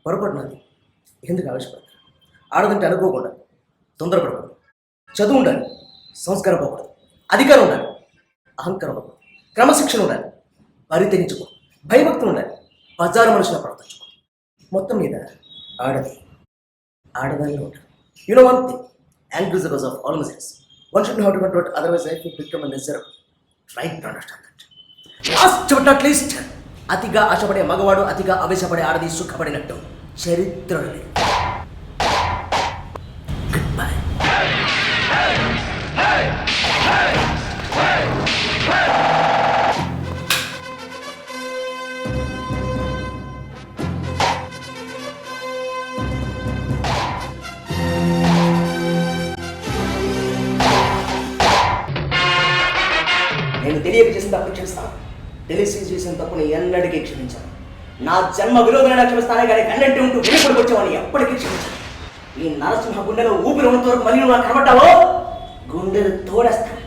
పొరపాటు నాది. ఎందుకు ఆవేశపడతారు? ఆడదంటే అనుకోకుండా తొందరపడకూడదు. చదువు ఉండాలి, సంస్కారం పోకూడదు, అధికారం ఉండాలి, అహంకారం ఉండకూడదు, క్రమశిక్షణ ఉండాలి, పరితెరించుకూడదు, భయభక్తులు ఉండాలి, బజారు మనుషుల ప్రవర్తించుకూడదు. మొత్తం మీద ఆడదానిలో ఉంటారు. You know one thing, anger is the cause of all mistakes. One should know how to control it, otherwise life will become a miserable. Try to understand that. Last but not least, అతిగా ఆశపడే మగవాడు అతిగా ఆవేశపడే ఆడది సుఖపడినట్టు చరిత్రలో లేదు. Good bye. నేను తెలియక చేసిన తప్పు క్షమిస్తాను, తెలిసి చేసిన తప్పుని ఎన్నటికీ క్షమించాను. నా జన్మ విరోధులైనా క్షమిస్తానే కానీ కన్నంటి ఉంటూ వెనుకడికి వచ్చేవాడిని ఎప్పటికీ క్షమించాను. ఈ నరసింహ గుండెలో ఊపిరి ఉన్నంత వరకు మళ్ళీ నువ్వు కనబడ్డావో గుండెలు తోడేస్తాను.